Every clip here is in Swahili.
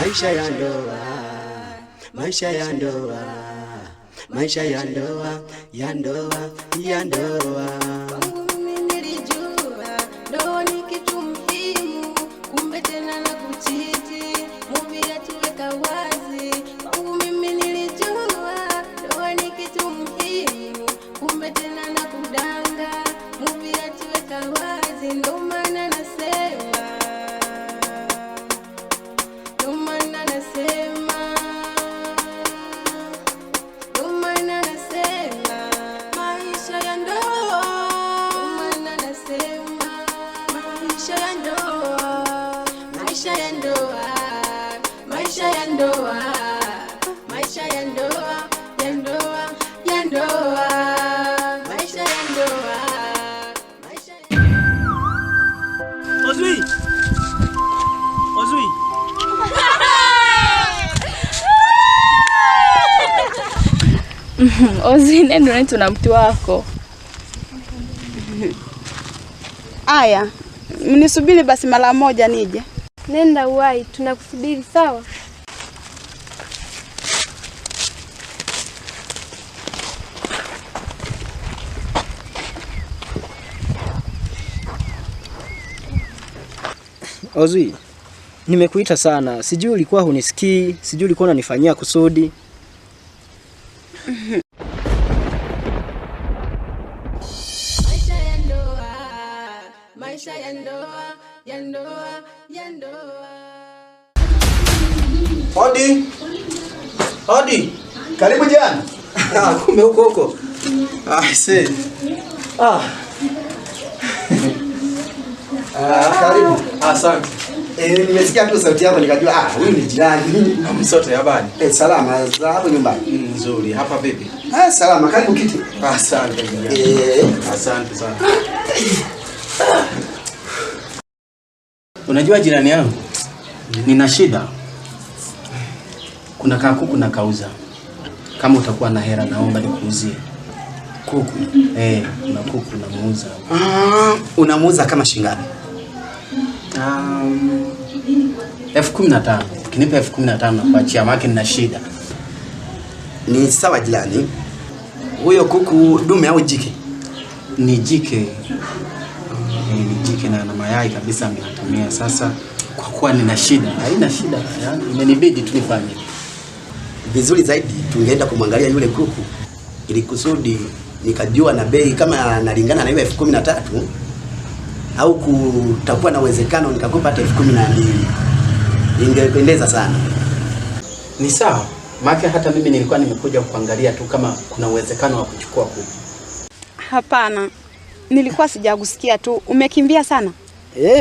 maisha ya ndoa, maisha ya ndoa, maisha ya ndoa, ya ndoa, ya ndoa. Kwangu mimi nilijua ndoa ni kitu muhimu, kumbe tena na kuchiti, Mungu atuweka wazi. Kwangu mimi nilijua ndoa ni kitu muhimu, kumbe tena na kudanga, Mungu atuweka wazi. Ndo maana nasema, ndo maana nasema, ndo maana nasema maisha ya ndoa, ndo maana nasema maisha ya ndoa, maisha ya ndoa, maisha ya ndoa, maisha ya ndoa, ya ndoa, ya ndoa, maisha ya ndoa, maisha ya... Ozui! Ozui! Ozui, nenda unaitwa na mtu wako. Aya, mnisubiri basi mara moja nije. Nenda uwai, tunakusubiri sawa? Ozui, nimekuita sana. Sijui ulikuwa hunisikii, sijui ulikuwa unanifanyia kusudi. Maisha ya ndoa, maisha ya ndoa, ya ndoa, ya ndoa. Hodi. Hodi. Karibu jana. Kumbe huko. See. Karibu. Asante. Nimesikia tu sauti yako nikajua huyu ni jirani. Msote habari? Salama za hapo nyumbani. Nzuri. Hapa vipi? Salama, karibu kiti. Asante. Asante sana. Unajua jirani yangu, nina shida. Kuna kuku na kauza. Kama utakuwa na hela naomba nikuuzie. Kuku. Kuna kuku namuuza. Unamuuza kama shingapi? 15,000. Ukinipa 15,000 nakuachia, maana nina shida. Ni sawa jirani. Huyo kuku dume au jike? Ni jike. Ni jike na mayai kabisa ameatamia. Sasa kwa kuwa nina shida, haina shida. Imenibidi tu nifanye. Vizuri zaidi tungeenda kumwangalia yule kuku ili kusudi nikajua na bei kama analingana na hiyo 13,000 au kutakuwa na uwezekano nikakupa hata 12,000. Ingependeza sana. Ni sawa. Maana hata mimi nilikuwa nimekuja kuangalia tu kama kuna uwezekano wa kuchukua kuku. Hapana, nilikuwa sijakusikia tu. Umekimbia sana?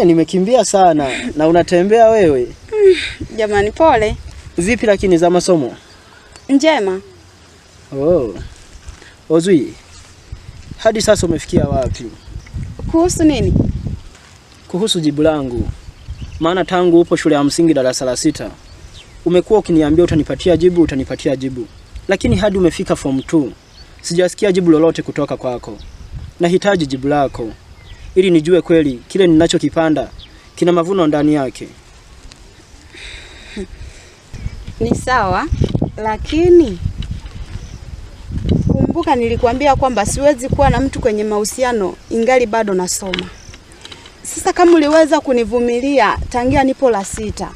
Nimekimbia sana. Na unatembea wewe? Jamani pole. Vipi lakini za masomo? Njema. Ozui, hadi sasa umefikia wapi? Kuhusu nini? Kuhusu jibu langu. Maana tangu upo shule ya msingi darasa la 6, umekuwa ukiniambia utanipatia jibu. Lakini hadi umefika form 2, sijasikia jibu lolote kutoka kwako. Nahitaji jibu lako ili nijue kweli kile ninachokipanda kina mavuno ndani yake. Ni sawa, lakini kumbuka nilikwambia kwamba siwezi kuwa na mtu kwenye mahusiano ingali bado nasoma. Sasa kama uliweza kunivumilia tangia nipo la 6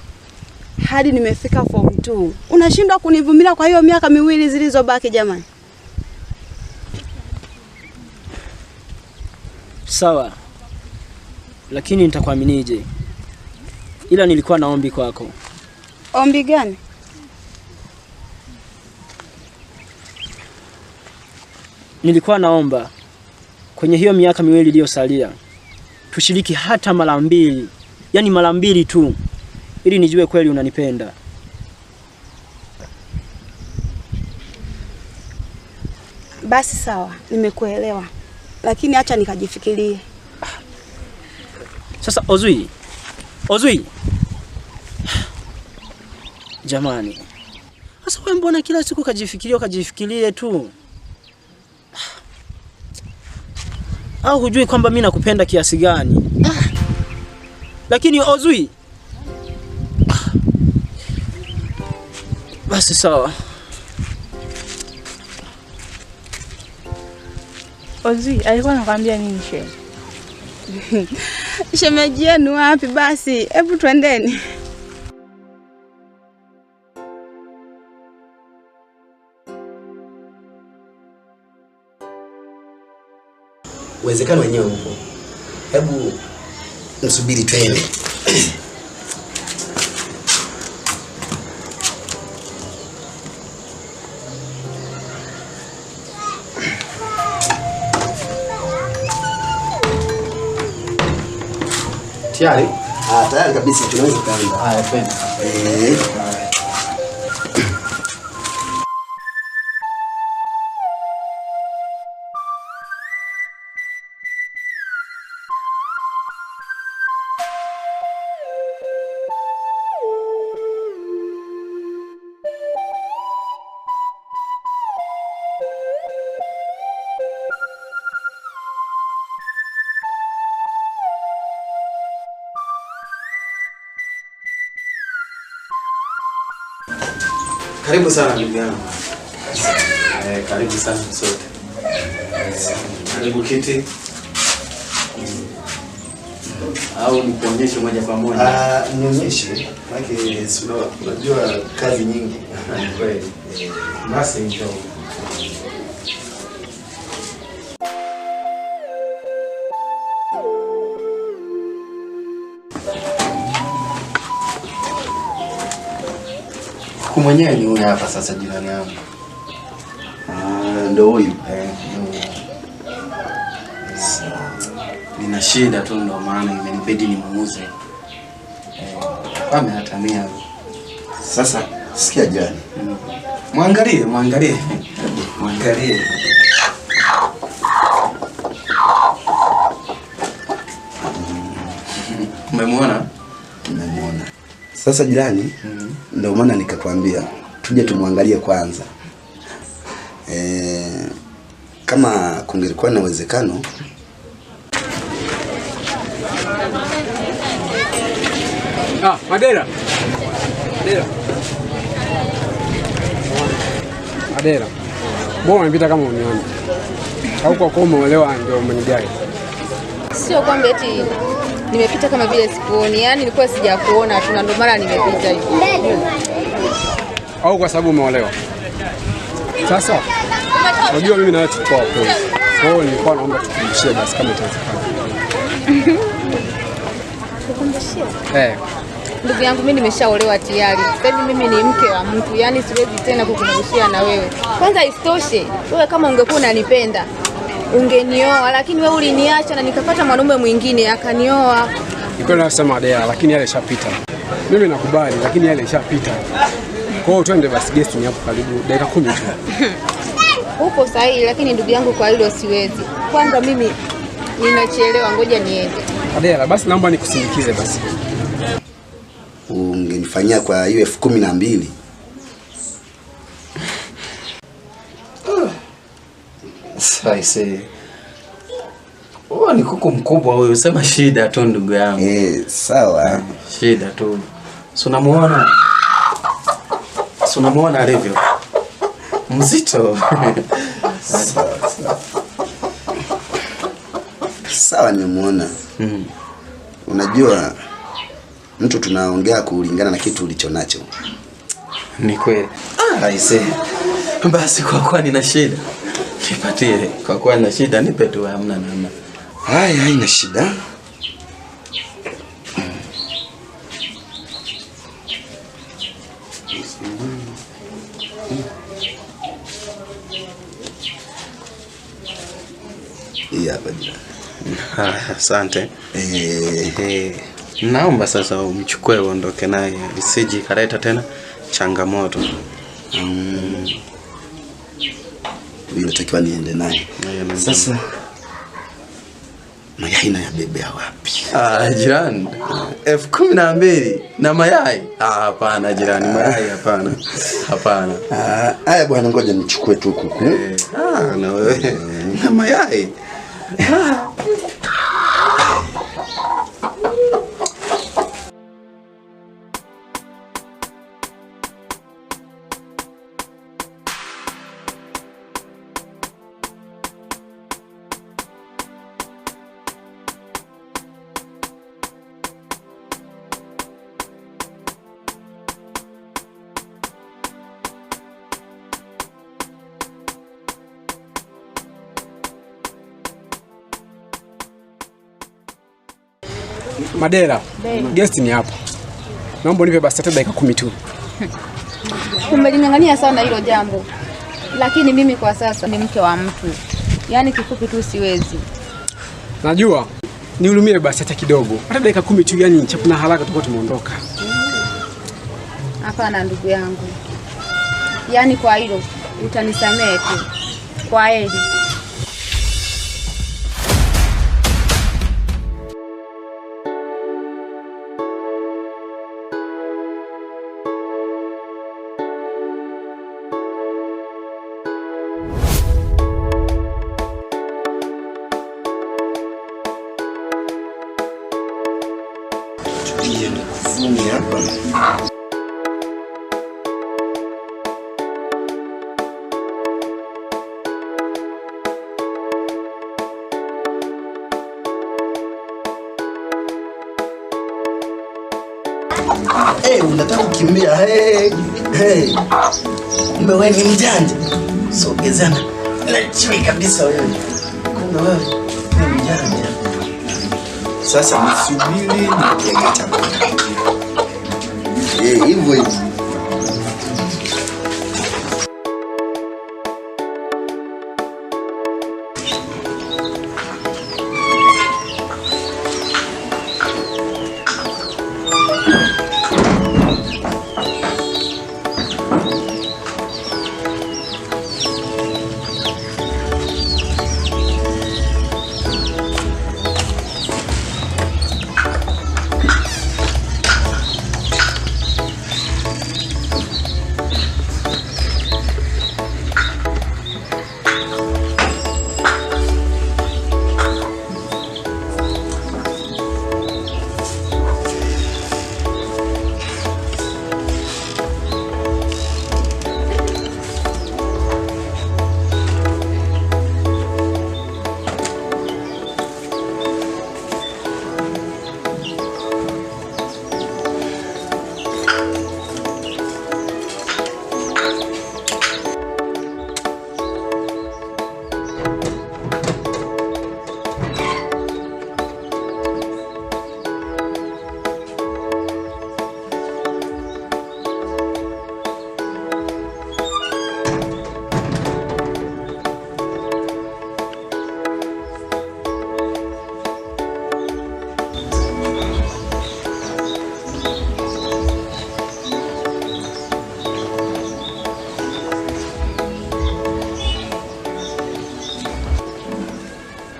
hadi nimefika form 2, unashindwa kunivumilia kwa hiyo miaka miwili zilizobaki jamani? Sawa. Lakini nitakuaminije? Ila nilikuwa na ombi kwako. Ombi gani? Nilikuwa naomba kwenye hiyo miaka miwili iliyosalia tushiriki hata mara 2. Yaani mara 2 tu. Ili nijue kweli unanipenda. Basi sawa, nimekuelewa. Lakini acha nikajifikirie. Sasa Ozui. Jamani. Sasa wewe mbona kila siku kajifikirie tu? Au hujui kwamba mimi nakupenda kiasi gani? Lakini Ozui, Basi sawa. Ozi, alikuwa anakuambia nini shemeji? Shemeji yenu wapi basi? Hebu twendeni. Uwezekano wenyewe upo. Hebu msubiri twende. Tayari? Tayari kabisa tunaweza kaenda. Haya, twende. Karibu sana ndugu yangu. Karibu sana sote. Karibu kiti. Au nikuonyeshe moja kwa moja? Nionyeshe. Maana sio unajua kazi nyingi. Kweli. Basi njoo. Mwenyewe ni huyu hapa sasa jirani yangu. Ndio huyu. Nina shida tu ndo maana imenibidi nimuuze. Amehatamia. Sasa sikia jani. Muangalie. Umemwona? Nimemuona. Sasa jirani, ndio maana nikakwambia tuje tumwangalie kwanza. Kama kungelikuwa na uwezekano Madera. Mbona unapita kama uniona? Au kwa kuwa umeolewa ndio umenigai? Sio kwamba eti nimepita kama vile sikuoni, yani nilikuwa sijakuona tu ndio maana nimepita hivi. Au kwa sababu umeolewa? Sasa unajua mimi na wewe tuko wapenzi. Kwa hiyo nilikuwa naomba tukumbushie basi kama itawezekana. Tukumbushie? Ndugu yangu mimi nimeshaolewa tayari. Sasa mimi ni mke wa mtu, yani siwezi tena kukumbushia na wewe. Kwanza isitoshe, wewe kama ungekuwa unanipenda ungenioa, lakini wewe uliniacha na nikapata mwanaume mwingine akanioa. Niko nasema Adela, lakini yale yashapita. Mimi nakubali, lakini yale yashapita. Kwa hiyo twende basi guest ni hapo karibu dakika 10 tu. Upo sahihi, lakini ndugu yangu kwa hilo siwezi. Kwanza mimi ninachelewa, ngoja niende. Adela, basi naomba nikusindikize basi. Ungenifanyia kwa hiyo 12,000. Sasa ni kuku mkubwa huyu, sema shida tu ndugu yangu. Sawa. Shida tu. Si unamuona alivyo? Mzito. Sawa nimemuona. Unajua mtu tunaongea kulingana na kitu ulichonacho. Ni kweli. Basi kwa kuwa nina shida nipatie. Kwa kuwa nina shida nipe tu, hamna namna. Haya, haina shida. Asante. Naomba sasa umchukue uondoke naye, isije kaleta tena changamoto. Natakiwa niende naye. Sasa mayai na ya bebe wapi? Jirani. 12,000 na mayai? Hapana jirani, mayai hapana. Hapana. Haya bwana, ngoja nichukue tu kuku. Na wewe na mayai. Madera, guest ni hapo. Naomba nipe basi hata dakika 10 tu. Umelingangania sana hilo jambo. Lakini mimi kwa sasa ni mke wa mtu. Yaani kifupi tu siwezi. Najua. Nihurumie basi hata kidogo. Hata dakika 10 tu, yani chapuna haraka tuko tumeondoka. Hapana ndugu yangu. Yaani kwa hilo utanisamehe tu. Kwa heri. Unataka kukimbia? Kumbe wewe ni mjanja. Sogezana. Nachui kabisa wewe. Kumbe wewe ni mjanja. Sasa msubiri nipige chakula. Hivyo hivyo.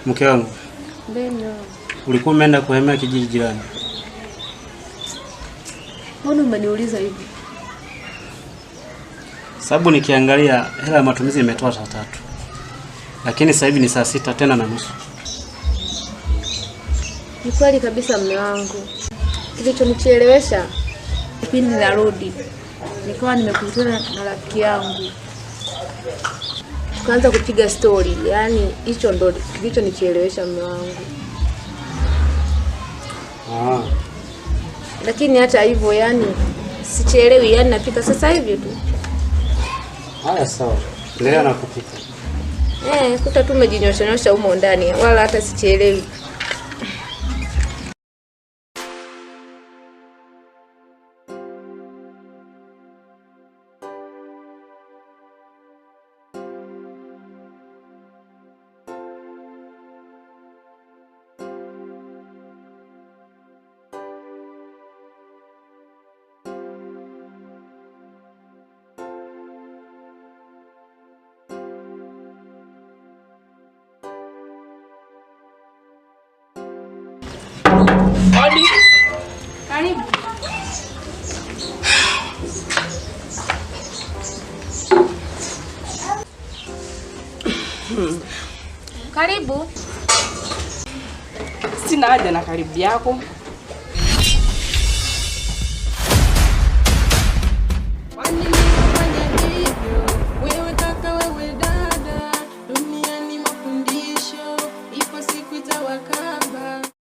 Mke wangu. Ndio. Ulikuwa umeenda kuhamia kijiji jirani. Mbona umeniuliza hivi? Sababu nikiangalia hela ya matumizi imetoa saa 3. Lakini sasa hivi ni saa 6 tena na nusu. Ni kweli kabisa mume wangu. Kilichonichelewesha kipindi narudi. Nikawa nimekutana na rafiki yangu. Tukaanza kupiga story. Yaani hicho ndo kilichonichelewesha mume wangu. Lakini hata hivyo yani sichelewi, yani napika sasa hivi tu. Haya sawa. Leo nakupika. Kuta tu umejinyosha humo ndani wala hata sichelewi. Odi. Karibu. Karibu. Sina haja na karibu yako.